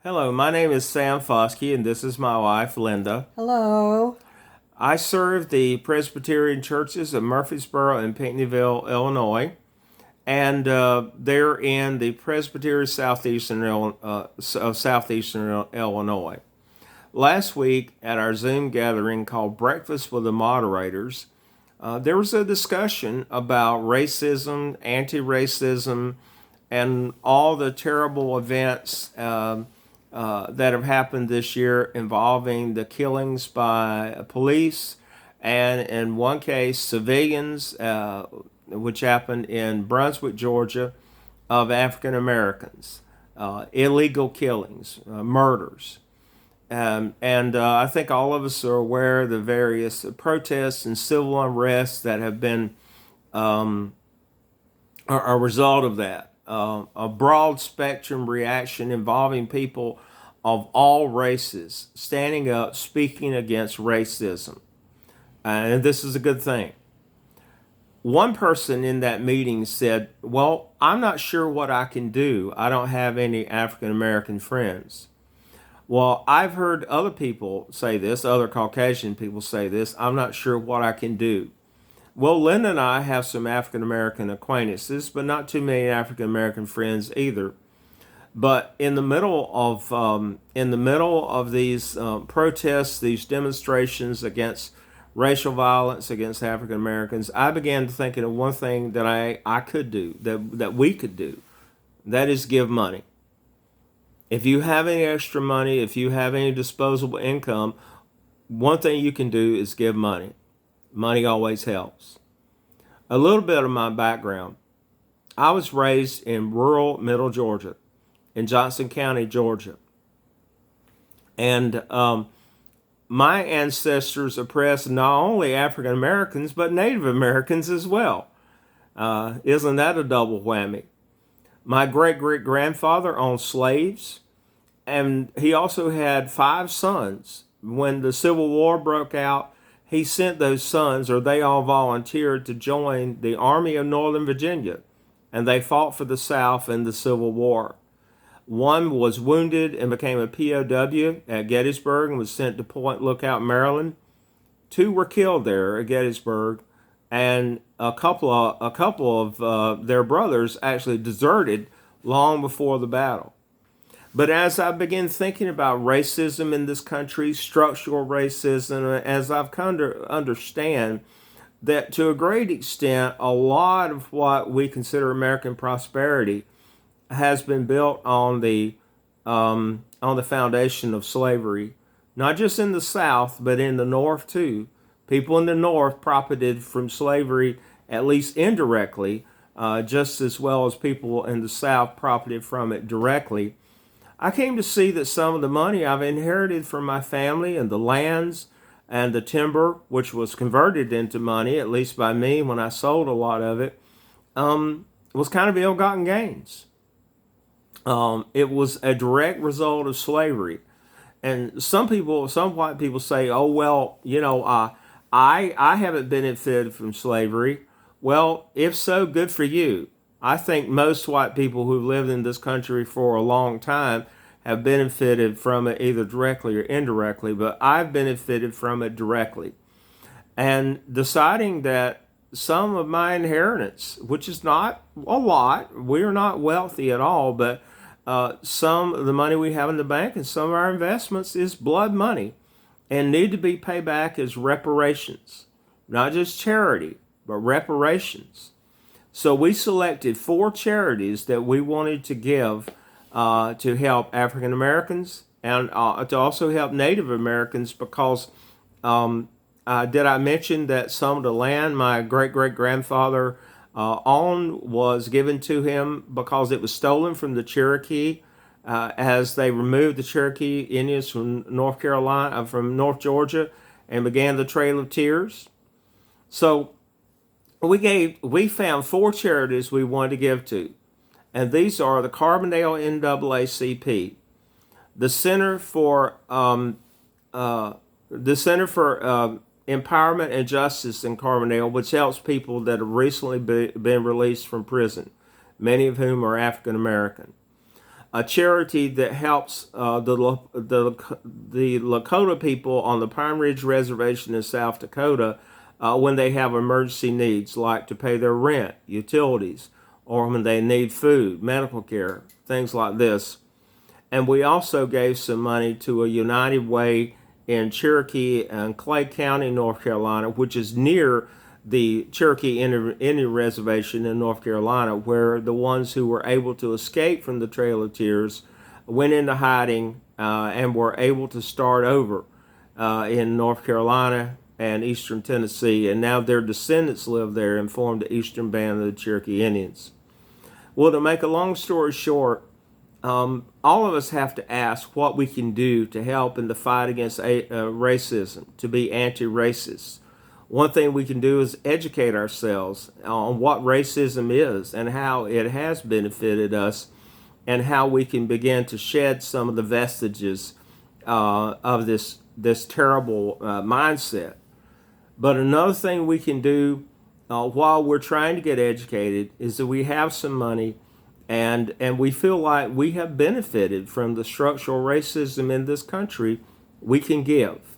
Hello, my name is Sam Foskey, and this is my wife, Linda. Hello. I serve the Presbyterian churches of Murfreesboro and Pinckneyville, Illinois, and they're in the Presbyterian Southeastern Illinois. Last week at our Zoom gathering called Breakfast with the Moderators, there was a discussion about racism, anti-racism, and all the terrible events that have happened this year involving the killings by police and, in one case, civilians, which happened in Brunswick, Georgia, of African Americans, illegal killings, murders. And I think all of us are aware of the various protests and civil unrest that have been a result of that. A broad spectrum reaction involving people of all races standing up, speaking against racism. And this is a good thing. One person in that meeting said, "Well, I'm not sure what I can do. I don't have any African American friends." Well, I've heard other people say this, other Caucasian people say this. I'm not sure what I can do. Well, Linda and I have some African American acquaintances, but not too many African American friends either. But in the middle of these protests, these demonstrations against racial violence against African Americans, I began thinking of one thing that I could do, that we could do. That is give money. If you have any extra money, if you have any disposable income, one thing you can do is give money. Money always helps. A little bit of my background. I was raised in rural middle Georgia, in Johnson County, Georgia. And my ancestors oppressed not only African Americans, but Native Americans as well. Isn't that a double whammy? My great great grandfather owned slaves, and he also had 5 sons. When the Civil War broke out, he sent those sons, or they all volunteered to join the Army of Northern Virginia, and they fought for the South in the Civil War. One was wounded and became a POW at Gettysburg and was sent to Point Lookout, Maryland. 2 were killed there at Gettysburg, and a couple of their brothers actually deserted long before the battle. But as I begin thinking about racism in this country, structural racism, as I've come to understand that to a great extent, a lot of what we consider American prosperity has been built on the foundation of slavery, not just in the South, but in the North too. People in the North profited from slavery, at least indirectly, just as well as people in the South profited from it directly. I came to see that some of the money I've inherited from my family and the lands and the timber, which was converted into money, at least by me when I sold a lot of it, was kind of ill-gotten gains. It was a direct result of slavery. And some white people say, "Oh well, I haven't benefited from slavery." Well, if so, good for you. I think most white people who've lived in this country for a long time have benefited from it either directly or indirectly, but I've benefited from it directly. And deciding that some of my inheritance, which is not a lot, we're not wealthy at all, but some of the money we have in the bank and some of our investments is blood money and need to be paid back as reparations, not just charity, but reparations. So we selected 4 charities that we wanted to give to help African Americans and to also help Native Americans because did I mention that some of the land my great great grandfather owned was given to him because it was stolen from the Cherokee as they removed the Cherokee Indians from North Carolina, from North Georgia, and began the Trail of Tears. So we found 4 charities we wanted to give to, and these are the Carbondale NAACP, the Center for Empowerment and Justice in Carbondale, which helps people that have recently been released from prison, many of whom are African American. a charity that helps the Lakota people on the Pine Ridge Reservation in South Dakota when they have emergency needs, like to pay their rent, utilities, or when they need food, medical care, things like this. And we also gave some money to a United Way in Cherokee and Clay County, North Carolina, which is near the Cherokee Indian Reservation in North Carolina, where the ones who were able to escape from the Trail of Tears went into hiding and were able to start over in North Carolina and eastern Tennessee. And now their descendants live there and form the Eastern Band of the Cherokee Indians. Well, to make a long story short, all of us have to ask what we can do to help in the fight against racism, to be anti-racist. One thing we can do is educate ourselves on what racism is and how it has benefited us, and how we can begin to shed some of the vestiges of this terrible mindset. But another thing we can do while we're trying to get educated is that we have some money and we feel like we have benefited from the structural racism in this country. We can give.